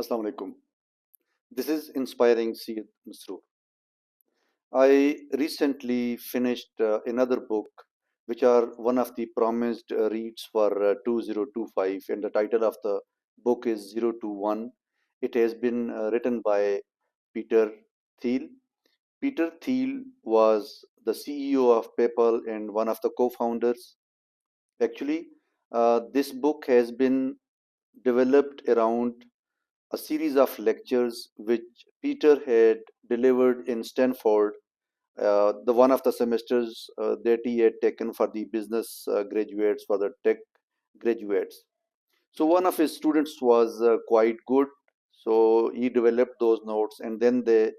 Assalamu alaikum. This is inspiring Syed Masroor. I recently finished another book, which are one of the promised reads for 2025, and the title of the book is 021. It has been written by Peter Thiel. Peter Thiel was the CEO of PayPal and one of the co-founders. Actually, this book has been developed around a series of lectures which Peter had delivered in Stanford, the one of the semesters that he had taken for the business graduates, for the tech graduates. So one of his students was quite good, so he developed those notes, and then they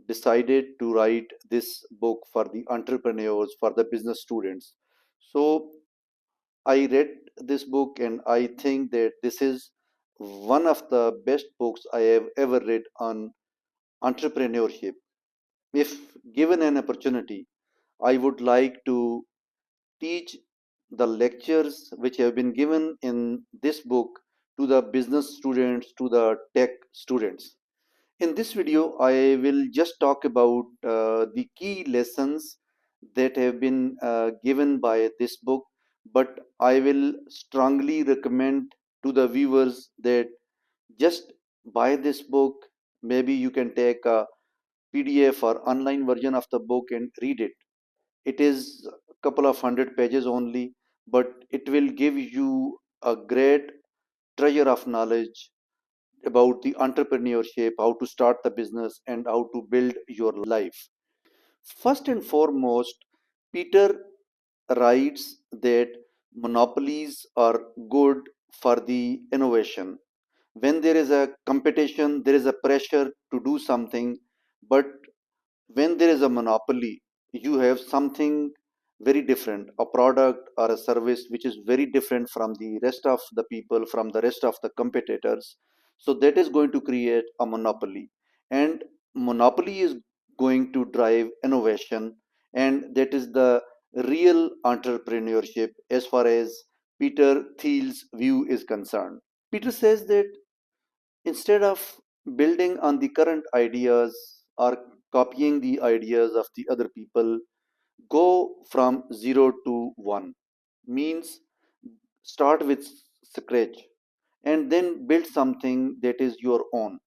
decided to write this book for the entrepreneurs, for the business students. So I read this book and I think that this is one of the best books I have ever read on entrepreneurship. If given an opportunity, I would like to teach the lectures which have been given in this book to the business students, to the tech students. In this video, I will just talk about the key lessons that have been given by this book, but I will strongly recommend to the viewers that just buy this book. Maybe you can take a PDF or online version of the book and read it. It is a couple of hundred pages only, but it will give you a great treasure of knowledge about the entrepreneurship, how to start the business, and how to build your life. First and foremost, Peter writes that monopolies are good for the innovation. When there is a competition, there is a pressure to do something, but when there is a monopoly, you have something very different, a product or a service which is very different from the rest of the people, from the rest of the competitors. So that is going to create a monopoly, and monopoly is going to drive innovation, and that is the real entrepreneurship as far as Peter Thiel's view is concerned. Peter says that instead of building on the current ideas or copying the ideas of the other people, go from 0 to 1. Means start with scratch and then build something that is your own,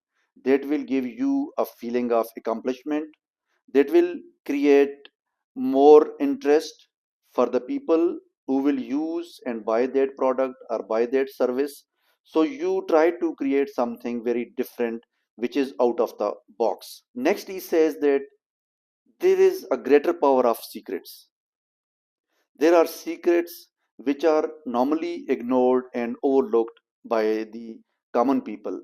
that will give you a feeling of accomplishment, that will create more interest for the people who will use and buy that product or buy that service. So you try to create something very different which is out of the box. Next, he says that there is a greater power of secrets. There are secrets which are normally ignored and overlooked by the common people.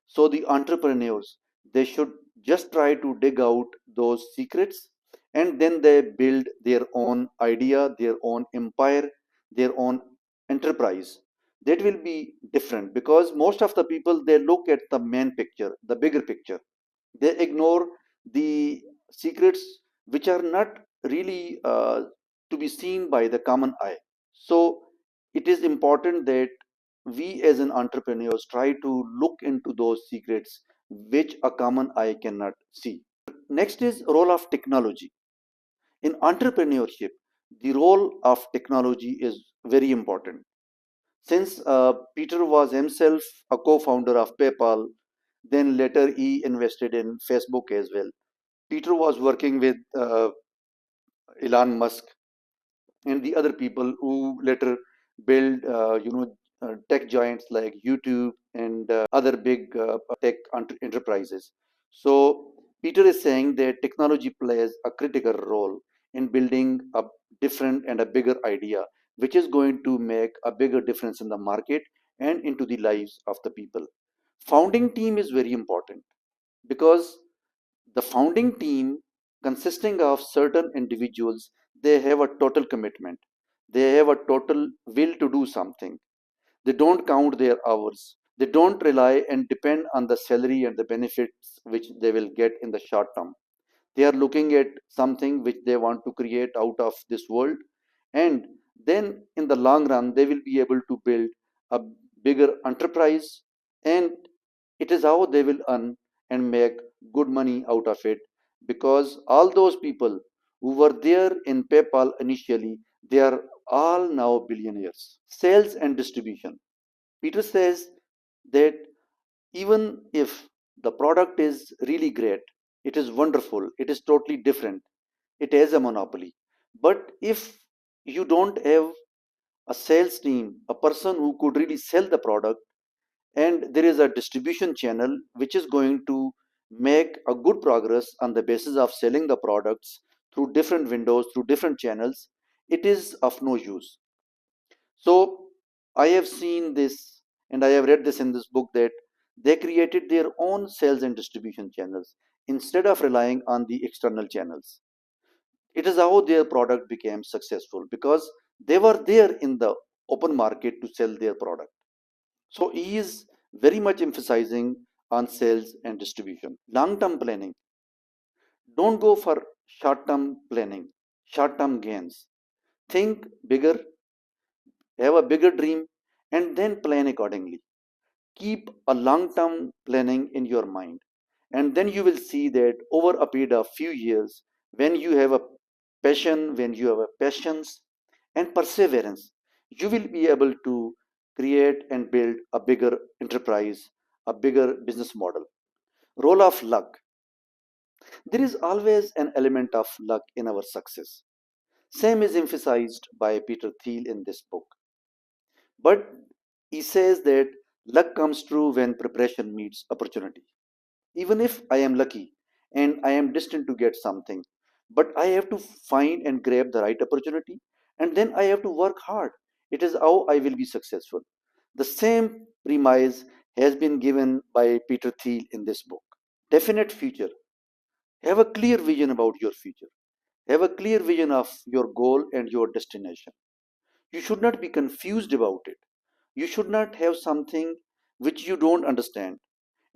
So the entrepreneurs, they should just try to dig out those secrets, and then they build their own idea, their own empire, their own enterprise. That will be different because most of the people, they look at the main picture, the bigger picture. They ignore the secrets which are not really to be seen by the common eye. So it is important that we as an entrepreneurs try to look into those secrets which a common eye cannot see. Next is role of technology. In entrepreneurship, the role of technology is very important. Since Peter was himself a co-founder of PayPal, then later he invested in Facebook as well. Peter was working with Elon Musk and the other people who later build, tech giants like YouTube and other big tech enterprises. So Peter is saying that technology plays a critical role in building a different and a bigger idea, which is going to make a bigger difference in the market and into the lives of the people. Founding team is very important because the founding team, consisting of certain individuals, they have a total commitment. They have a total will to do something. They don't count their hours. They don't rely and depend on the salary and the benefits which they will get in the short term. They are looking at something which they want to create out of this world, and then in the long run they will be able to build a bigger enterprise, and It is how they will earn and make good money out of it, because all those people who were there in PayPal initially, they are all now billionaires. Sales and distribution. Peter says that even if the product is really great, it is wonderful, it is totally different, it has a monopoly. But if you don't have a sales team, a person who could really sell the product, and there is a distribution channel which is going to make a good progress on the basis of selling the products through different windows, through different channels, it is of no use. So I have seen this, and I have read this in this book, that they created their own sales and distribution channels instead of relying on the external channels. It is how their product became successful, because they were there in the open market to sell their product. So he is very much emphasizing on sales and distribution. Long term planning. Don't go for short term planning, short term gains. Think bigger, have a bigger dream, and then plan accordingly. Keep a long term planning in your mind. And then you will see that over a period of few years, when you have a passion, when you have a patience and perseverance, you will be able to create and build a bigger enterprise, a bigger business model. Role of luck. There is always an element of luck in our success. Same is emphasized by Peter Thiel in this book. But he says that luck comes true when preparation meets opportunity. Even if I am lucky and I am destined to get something, but I have to find and grab the right opportunity, and then I have to work hard. It is how I will be successful. The same premise has been given by Peter Thiel in this book. Definite future. Have a clear vision about your future. Have a clear vision of your goal and your destination. You should not be confused about it. You should not have something which you don't understand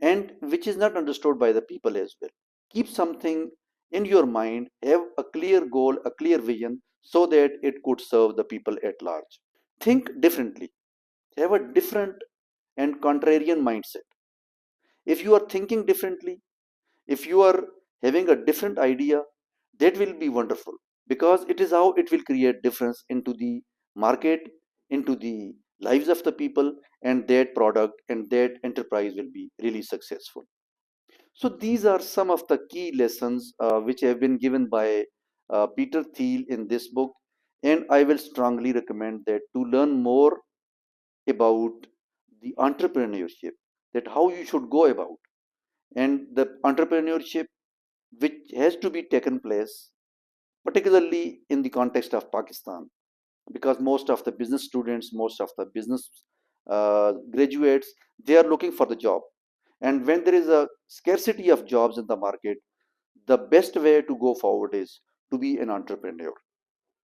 and which is not understood by the people as well. Keep something in your mind, have a clear goal, a clear vision, so that it could serve the people at large. Think differently, have a different and contrarian mindset. If you are thinking differently, if you are having a different idea, that will be wonderful, because it is how it will create difference into the market, into the lives of the people, and that product and that enterprise will be really successful. So these are some of the key lessons which have been given by Peter Thiel in this book, and I will strongly recommend that to learn more about the entrepreneurship, that how you should go about, and the entrepreneurship which has to be taken place, particularly in the context of Pakistan, because most of the business students, most of the business graduates, they are looking for the job, and when there is a scarcity of jobs in the market, the best way to go forward is to be an entrepreneur.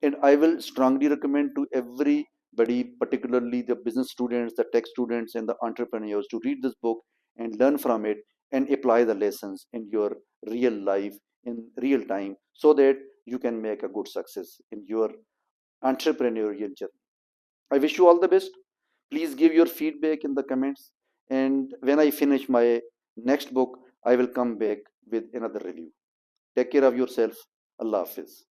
And I will strongly recommend to everybody, particularly the business students, the tech students, and the entrepreneurs, to read this book and learn from it and apply the lessons in your real life in real time, so that you can make a good success in your entrepreneurial journey. I wish you all the best. Please give your feedback in the comments, and when I finish my next book, I will come back with another review. Take care of yourself. Allah Hafiz.